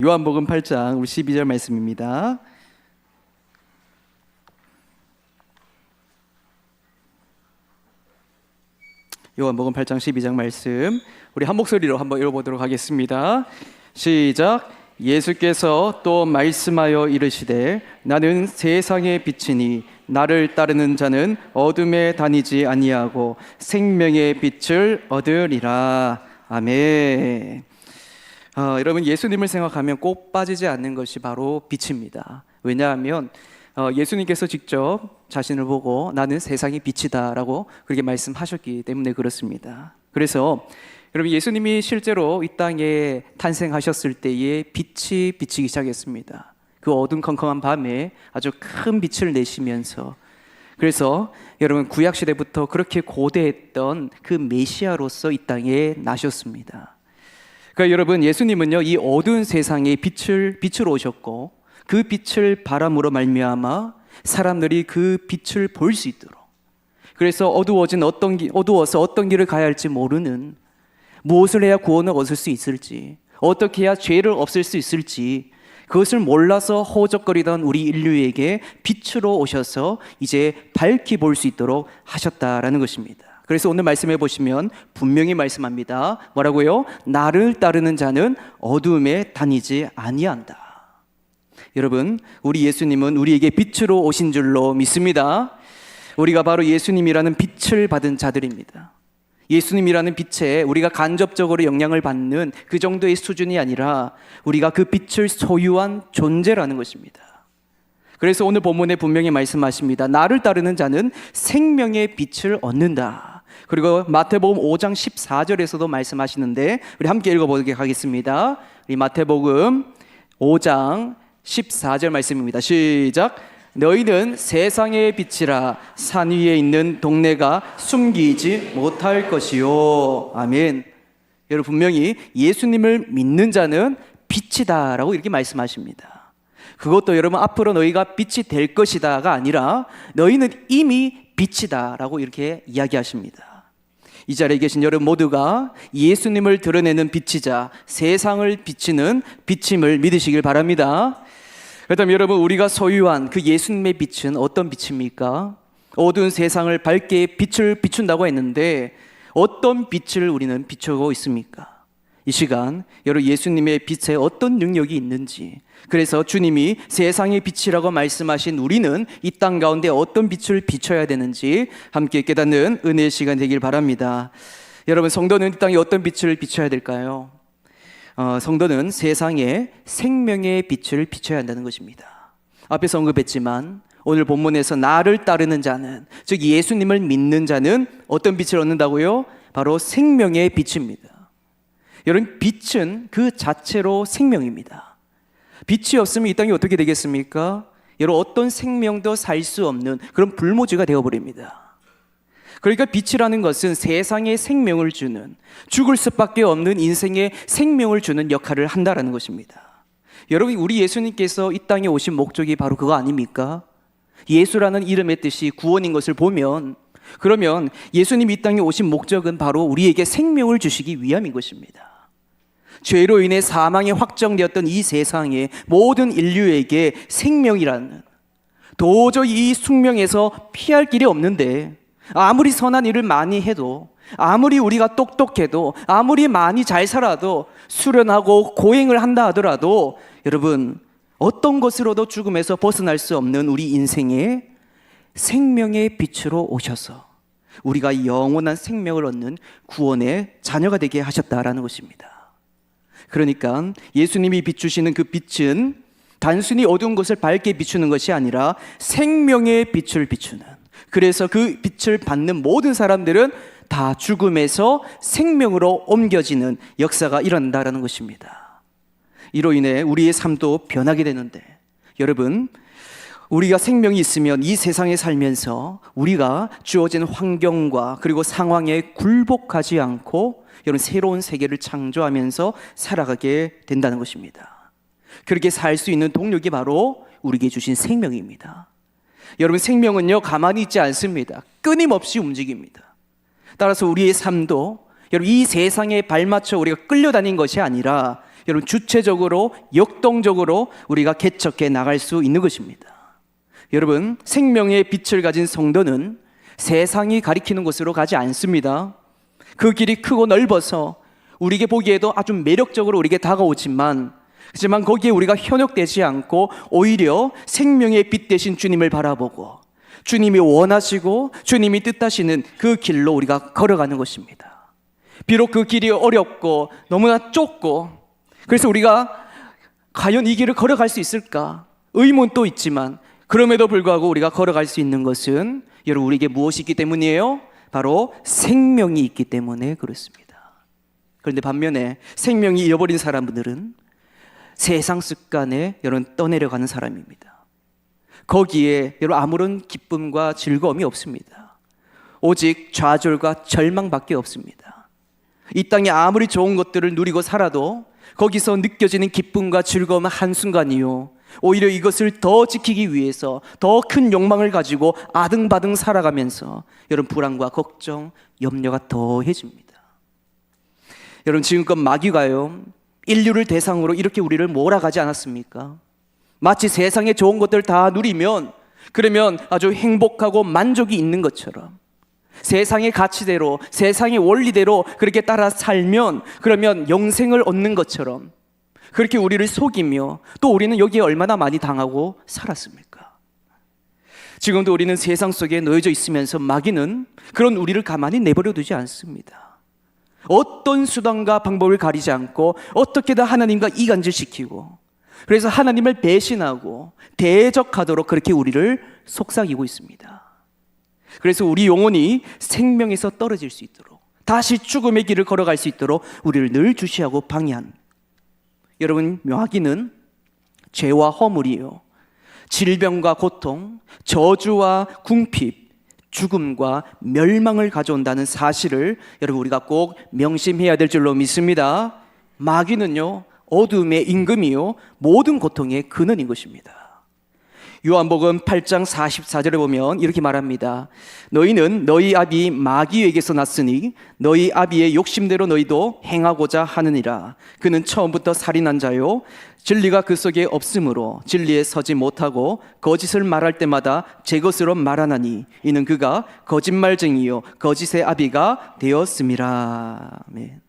요한복음 8장 우리 12절 말씀입니다. 요한복음 8장 12장 말씀 우리 한 목소리로 한번 읽어보도록 하겠습니다. 시작. 예수께서 또 말씀하여 이르시되 나는 세상의 빛이니 나를 따르는 자는 어둠에 다니지 아니하고 생명의 빛을 얻으리라. 아멘. 여러분, 예수님을 생각하면 꼭 빠지지 않는 것이 바로 빛입니다. 왜냐하면 예수님께서 직접 자신을 보고 나는 세상의 빛이다 라고 그렇게 말씀하셨기 때문에 그렇습니다. 그래서 여러분, 예수님이 실제로 이 땅에 탄생하셨을 때에 빛이 비치기 시작했습니다. 그 어둠컴컴한 밤에 아주 큰 빛을 내시면서, 그래서 여러분, 구약시대부터 그렇게 고대했던 그 메시아로서 이 땅에 나셨습니다. 그러니까 여러분, 예수님은요, 이 어두운 세상에 빛으로 오셨고, 그 빛을 바람으로 말미암아 사람들이 그 빛을 볼 수 있도록, 그래서 어두워서 어떤 길을 가야 할지 모르는, 무엇을 해야 구원을 얻을 수 있을지, 어떻게 해야 죄를 없앨 수 있을지, 그것을 몰라서 허우적거리던 우리 인류에게 빛으로 오셔서 이제 밝히 볼 수 있도록 하셨다라는 것입니다. 그래서 오늘 말씀해 보시면 분명히 말씀합니다. 뭐라고요? 나를 따르는 자는 어둠에 다니지 아니한다. 여러분, 우리 예수님은 우리에게 빛으로 오신 줄로 믿습니다. 우리가 바로 예수님이라는 빛을 받은 자들입니다. 예수님이라는 빛에 우리가 간접적으로 영향을 받는 그 정도의 수준이 아니라 우리가 그 빛을 소유한 존재라는 것입니다. 그래서 오늘 본문에 분명히 말씀하십니다. 나를 따르는 자는 생명의 빛을 얻는다. 그리고 마태복음 5장 14절에서도 말씀하시는데 우리 함께 읽어보도록 하겠습니다. 우리 마태복음 5장 14절 말씀입니다. 시작. 너희는 세상의 빛이라 산 위에 있는 동네가 숨기지 못할 것이요. 아멘. 여러분, 분명히 예수님을 믿는 자는 빛이다 라고 이렇게 말씀하십니다. 그것도 여러분, 앞으로 너희가 빛이 될 것이다가 아니라 너희는 이미 빛이다 라고 이렇게 이야기하십니다. 이 자리에 계신 여러분 모두가 예수님을 드러내는 빛이자 세상을 비치는 빛임을 믿으시길 바랍니다. 그렇다면 여러분, 우리가 소유한 그 예수님의 빛은 어떤 빛입니까? 어두운 세상을 밝게 빛을 비춘다고 했는데 어떤 빛을 우리는 비추고 있습니까? 이 시간 여러분, 예수님의 빛에 어떤 능력이 있는지, 그래서 주님이 세상의 빛이라고 말씀하신 우리는 이 땅 가운데 어떤 빛을 비춰야 되는지 함께 깨닫는 은혜의 시간 되길 바랍니다. 여러분, 성도는 이 땅에 어떤 빛을 비춰야 될까요? 성도는 세상에 생명의 빛을 비춰야 한다는 것입니다. 앞에서 언급했지만 오늘 본문에서 나를 따르는 자는, 즉 예수님을 믿는 자는 어떤 빛을 얻는다고요? 바로 생명의 빛입니다. 여러분, 빛은 그 자체로 생명입니다. 빛이 없으면 이 땅이 어떻게 되겠습니까? 여러분, 어떤 생명도 살 수 없는 그런 불모지가 되어버립니다. 그러니까 빛이라는 것은 세상에 생명을 주는, 죽을 수밖에 없는 인생에 생명을 주는 역할을 한다라는 것입니다. 여러분, 우리 예수님께서 이 땅에 오신 목적이 바로 그거 아닙니까? 예수라는 이름의 뜻이 구원인 것을 보면, 그러면 예수님이 이 땅에 오신 목적은 바로 우리에게 생명을 주시기 위함인 것입니다. 죄로 인해 사망이 확정되었던 이 세상의 모든 인류에게 생명이라는, 도저히 이 숙명에서 피할 길이 없는데, 아무리 선한 일을 많이 해도, 아무리 우리가 똑똑해도, 아무리 많이 잘 살아도, 수련하고 고행을 한다 하더라도 여러분, 어떤 것으로도 죽음에서 벗어날 수 없는 우리 인생에 생명의 빛으로 오셔서 우리가 영원한 생명을 얻는 구원의 자녀가 되게 하셨다라는 것입니다. 그러니까 예수님이 비추시는 그 빛은 단순히 어두운 것을 밝게 비추는 것이 아니라 생명의 빛을 비추는, 그래서 그 빛을 받는 모든 사람들은 다 죽음에서 생명으로 옮겨지는 역사가 일어난다는 것입니다. 이로 인해 우리의 삶도 변하게 되는데, 여러분, 우리가 생명이 있으면 이 세상에 살면서 우리가 주어진 환경과 그리고 상황에 굴복하지 않고 여러분, 새로운 세계를 창조하면서 살아가게 된다는 것입니다. 그렇게 살 수 있는 동력이 바로 우리에게 주신 생명입니다. 여러분, 생명은요, 가만히 있지 않습니다. 끊임없이 움직입니다. 따라서 우리의 삶도 여러분, 이 세상에 발맞춰 우리가 끌려다닌 것이 아니라 여러분 주체적으로 역동적으로 우리가 개척해 나갈 수 있는 것입니다. 여러분, 생명의 빛을 가진 성도는 세상이 가리키는 곳으로 가지 않습니다. 그 길이 크고 넓어서 우리에게 보기에도 아주 매력적으로 우리에게 다가오지만, 하지만 거기에 우리가 현혹되지 않고 오히려 생명의 빛 대신 주님을 바라보고 주님이 원하시고 주님이 뜻하시는 그 길로 우리가 걸어가는 것입니다. 비록 그 길이 어렵고 너무나 좁고, 그래서 우리가 과연 이 길을 걸어갈 수 있을까 의문도 있지만, 그럼에도 불구하고 우리가 걸어갈 수 있는 것은 여러분 우리에게 무엇이 있기 때문이에요? 바로 생명이 있기 때문에 그렇습니다. 그런데 반면에 생명이 잃어버린 사람들은 세상 습관에 여러분 떠내려가는 사람입니다. 거기에 여러분 아무런 기쁨과 즐거움이 없습니다. 오직 좌절과 절망밖에 없습니다. 이 땅에 아무리 좋은 것들을 누리고 살아도 거기서 느껴지는 기쁨과 즐거움은 한순간이요, 오히려 이것을 더 지키기 위해서 더 큰 욕망을 가지고 아등바등 살아가면서 여러분 불안과 걱정, 염려가 더해집니다. 여러분, 지금껏 마귀가요 인류를 대상으로 이렇게 우리를 몰아가지 않았습니까? 마치 세상의 좋은 것들 다 누리면 그러면 아주 행복하고 만족이 있는 것처럼, 세상의 가치대로 세상의 원리대로 그렇게 따라 살면 그러면 영생을 얻는 것처럼 그렇게 우리를 속이며, 또 우리는 여기에 얼마나 많이 당하고 살았습니까? 지금도 우리는 세상 속에 놓여져 있으면서 마귀는 그런 우리를 가만히 내버려 두지 않습니다. 어떤 수단과 방법을 가리지 않고 어떻게든 하나님과 이간질시키고, 그래서 하나님을 배신하고 대적하도록 그렇게 우리를 속삭이고 있습니다. 그래서 우리 영혼이 생명에서 떨어질 수 있도록, 다시 죽음의 길을 걸어갈 수 있도록 우리를 늘 주시하고 방해한, 여러분 마귀는 죄와 허물이요, 질병과 고통, 저주와 궁핍, 죽음과 멸망을 가져온다는 사실을 여러분 우리가 꼭 명심해야 될 줄로 믿습니다. 마귀는요 어둠의 임금이요 모든 고통의 근원인 것입니다. 요한복음 8장 44절에 보면 이렇게 말합니다. 너희는 너희 아비 마귀에게서 났으니 너희 아비의 욕심대로 너희도 행하고자 하느니라. 그는 처음부터 살인한 자요, 진리가 그 속에 없으므로 진리에 서지 못하고 거짓을 말할 때마다 제 것으로 말하나니 이는 그가 거짓말쟁이요 거짓의 아비가 되었음이라. 아멘.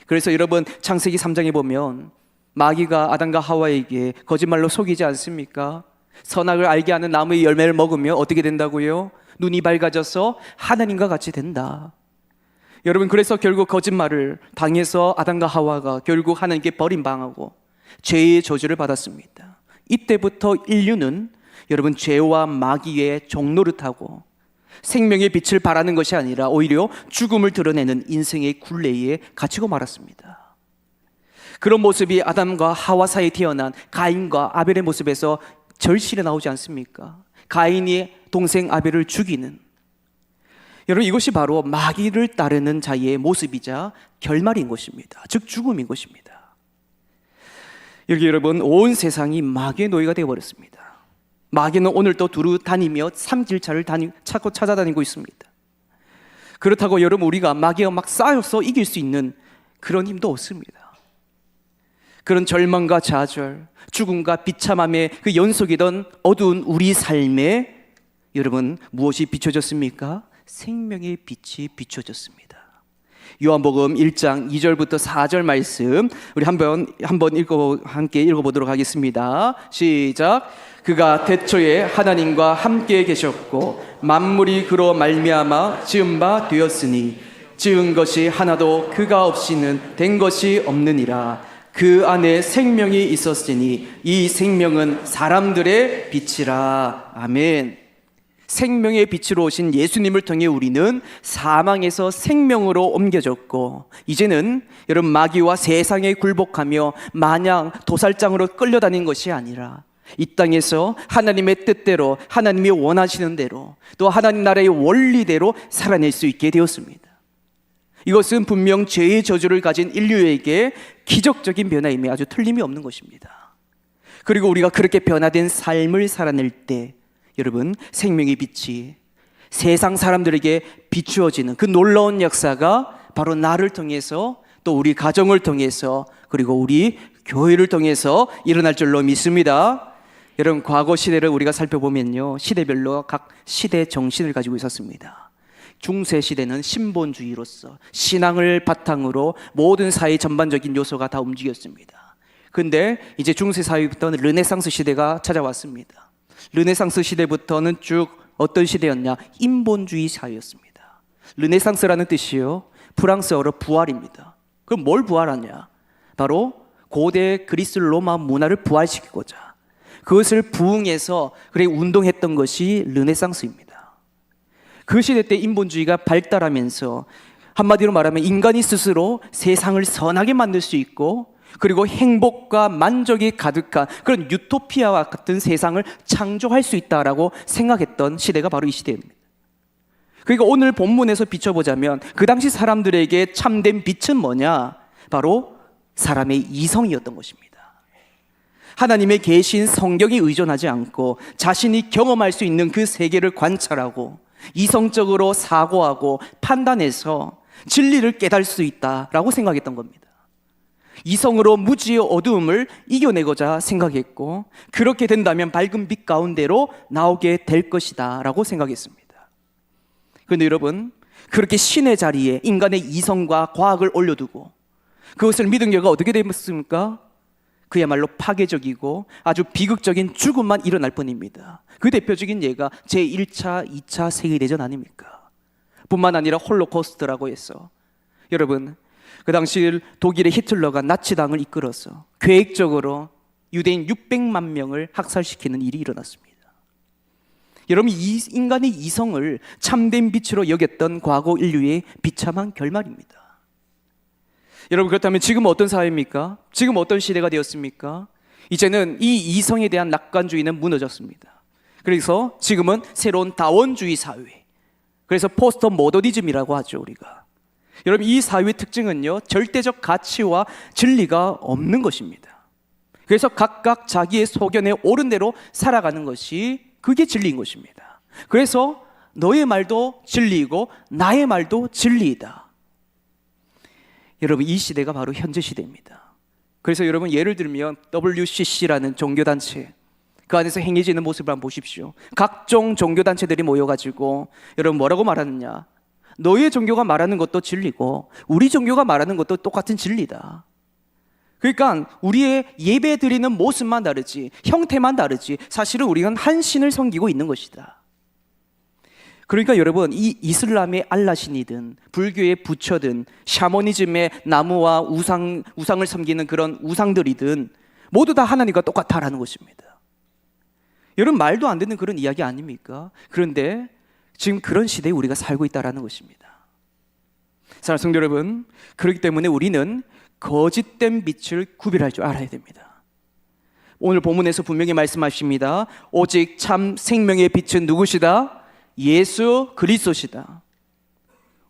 그래서 여러분 창세기 3장에 보면 마귀가 아담과 하와에게 거짓말로 속이지 않습니까? 선악을 알게 하는 나무의 열매를 먹으면 어떻게 된다고요? 눈이 밝아져서 하나님과 같이 된다. 여러분, 그래서 결국 거짓말을 당해서 아담과 하와가 결국 하나님께 버림당하고 죄의 저주를 받았습니다. 이때부터 인류는 여러분 죄와 마귀의 종노릇하고 생명의 빛을 바라는 것이 아니라 오히려 죽음을 드러내는 인생의 굴레에 갇히고 말았습니다. 그런 모습이 아담과 하와 사이에 태어난 가인과 아벨의 모습에서 절실히 나오지 않습니까? 가인이 동생 아벨을 죽이는, 여러분 이것이 바로 마귀를 따르는 자의 모습이자 결말인 것입니다. 즉 죽음인 것입니다. 여기 여러분 온 세상이 마귀의 노예가 되어버렸습니다. 마귀는 오늘도 두루 다니며 삼질차를 찾고 찾아다니고 있습니다. 그렇다고 여러분 우리가 마귀가 막 쌓여서 이길 수 있는 그런 힘도 없습니다. 그런 절망과 좌절, 죽음과 비참함의 그 연속이던 어두운 우리 삶에 여러분 무엇이 비춰졌습니까? 생명의 빛이 비춰졌습니다. 요한복음 1장 2절부터 4절 말씀 우리 함께 읽어보도록 하겠습니다. 시작. 그가 태초에 하나님과 함께 계셨고 만물이 그로 말미암아 지은 바 되었으니 지은 것이 하나도 그가 없이는 된 것이 없느니라. 그 안에 생명이 있었으니 이 생명은 사람들의 빛이라. 아멘. 생명의 빛으로 오신 예수님을 통해 우리는 사망에서 생명으로 옮겨졌고, 이제는 여러분 마귀와 세상에 굴복하며 마냥 도살장으로 끌려다닌 것이 아니라 이 땅에서 하나님의 뜻대로, 하나님이 원하시는 대로, 또 하나님 나라의 원리대로 살아낼 수 있게 되었습니다. 이것은 분명 죄의 저주를 가진 인류에게 기적적인 변화임에 아주 틀림이 없는 것입니다. 그리고 우리가 그렇게 변화된 삶을 살아낼 때 여러분 생명의 빛이 세상 사람들에게 비추어지는 그 놀라운 역사가 바로 나를 통해서, 또 우리 가정을 통해서, 그리고 우리 교회를 통해서 일어날 줄로 믿습니다. 여러분, 과거 시대를 우리가 살펴보면요, 시대별로 각 시대 정신을 가지고 있었습니다. 중세 시대는 신본주의로서 신앙을 바탕으로 모든 사회 전반적인 요소가 다 움직였습니다. 근데 이제 중세 사회부터는 르네상스 시대가 찾아왔습니다. 르네상스 시대부터는 쭉 어떤 시대였냐? 인본주의 사회였습니다. 르네상스라는 뜻이요, 프랑스어로 부활입니다. 그럼 뭘 부활하냐? 바로 고대 그리스 로마 문화를 부활시키고자 그것을 부흥해서 그래 운동했던 것이 르네상스입니다. 그 시대 때 인본주의가 발달하면서 한마디로 말하면 인간이 스스로 세상을 선하게 만들 수 있고, 그리고 행복과 만족이 가득한 그런 유토피아와 같은 세상을 창조할 수 있다라고 생각했던 시대가 바로 이 시대입니다. 그러니까 오늘 본문에서 비춰보자면 그 당시 사람들에게 참된 빛은 뭐냐? 바로 사람의 이성이었던 것입니다. 하나님의 계신 성경에 의존하지 않고 자신이 경험할 수 있는 그 세계를 관찰하고 이성적으로 사고하고 판단해서 진리를 깨달을 수 있다라고 생각했던 겁니다. 이성으로 무지의 어두움을 이겨내고자 생각했고, 그렇게 된다면 밝은 빛 가운데로 나오게 될 것이다 라고 생각했습니다. 그런데 여러분, 그렇게 신의 자리에 인간의 이성과 과학을 올려두고 그것을 믿은 결과 어떻게 됐습니까? 그야말로 파괴적이고 아주 비극적인 죽음만 일어날 뿐입니다. 그 대표적인 예가 제1차, 2차 세계대전 아닙니까? 뿐만 아니라 홀로코스트라고 해서, 여러분, 그 당시 독일의 히틀러가 나치당을 이끌어서 계획적으로 유대인 600만 명을 학살시키는 일이 일어났습니다. 여러분, 이 인간의 이성을 참된 빛으로 여겼던 과거 인류의 비참한 결말입니다. 여러분, 그렇다면 지금 어떤 사회입니까? 지금 어떤 시대가 되었습니까? 이제는 이 이성에 대한 낙관주의는 무너졌습니다. 그래서 지금은 새로운 다원주의 사회, 그래서 포스트 모더니즘이라고 하죠, 우리가. 여러분, 이 사회의 특징은요, 절대적 가치와 진리가 없는 것입니다. 그래서 각각 자기의 소견에 옳은 대로 살아가는 것이, 그게 진리인 것입니다. 그래서 너의 말도 진리이고 나의 말도 진리이다. 여러분, 이 시대가 바로 현재 시대입니다. 그래서 여러분, 예를 들면 WCC라는 종교단체, 그 안에서 행해지는 모습을 한번 보십시오. 각종 종교단체들이 모여가지고 여러분 뭐라고 말하느냐? 너의 종교가 말하는 것도 진리고 우리 종교가 말하는 것도 똑같은 진리다. 그러니까 우리의 예배 드리는 모습만 다르지, 형태만 다르지, 사실은 우리는 한 신을 섬기고 있는 것이다. 그러니까 여러분, 이 이슬람의 알라신이든 불교의 부처든 샤머니즘의 나무와 우상을 섬기는 그런 우상들이든 모두 다 하나님과 똑같다라는 것입니다. 여러분, 말도 안 되는 그런 이야기 아닙니까? 그런데 지금 그런 시대에 우리가 살고 있다는 것입니다. 사랑하는 성도 여러분, 그렇기 때문에 우리는 거짓된 빛을 구별할 줄 알아야 됩니다. 오늘 본문에서 분명히 말씀하십니다. 오직 참 생명의 빛은 누구시다? 예수 그리스도시다.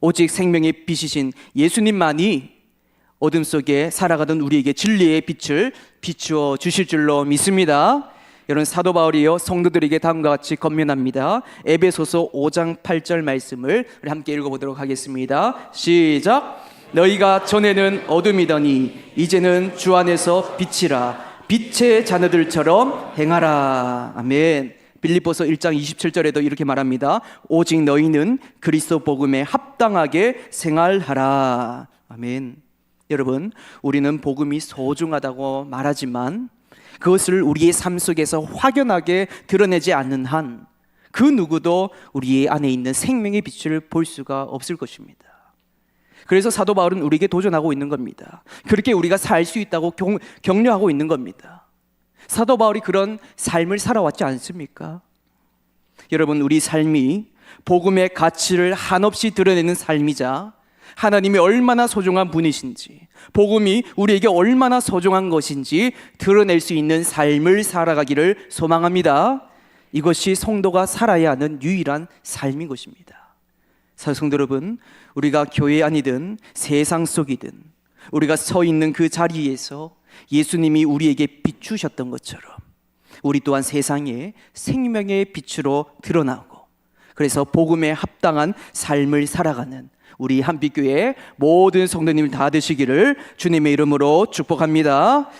오직 생명의 빛이신 예수님만이 어둠 속에 살아가던 우리에게 진리의 빛을 비추어 주실 줄로 믿습니다. 여러분, 사도 바울이요 성도들에게 다음과 같이 권면합니다. 에베소서 5장 8절 말씀을 우리 함께 읽어보도록 하겠습니다. 시작. 너희가 전에는 어둠이더니 이제는 주 안에서 빛이라. 빛의 자녀들처럼 행하라. 아멘. 빌립보서 1장 27절에도 이렇게 말합니다. 오직 너희는 그리스도 복음에 합당하게 생활하라. 아멘. 여러분, 우리는 복음이 소중하다고 말하지만 그것을 우리의 삶 속에서 확연하게 드러내지 않는 한 그 누구도 우리 안에 있는 생명의 빛을 볼 수가 없을 것입니다. 그래서 사도 바울은 우리에게 도전하고 있는 겁니다. 그렇게 우리가 살 수 있다고 격려하고 있는 겁니다. 사도 바울이 그런 삶을 살아왔지 않습니까? 여러분, 우리 삶이 복음의 가치를 한없이 드러내는 삶이자 하나님이 얼마나 소중한 분이신지, 복음이 우리에게 얼마나 소중한 것인지 드러낼 수 있는 삶을 살아가기를 소망합니다. 이것이 성도가 살아야 하는 유일한 삶인 것입니다. 성도 여러분, 우리가 교회 안이든 세상 속이든 우리가 서 있는 그 자리에서 예수님이 우리에게 비추셨던 것처럼 우리 또한 세상에 생명의 빛으로 드러나고, 그래서 복음에 합당한 삶을 살아가는 우리 한빛교회 모든 성도님 다 되시기를 주님의 이름으로 축복합니다.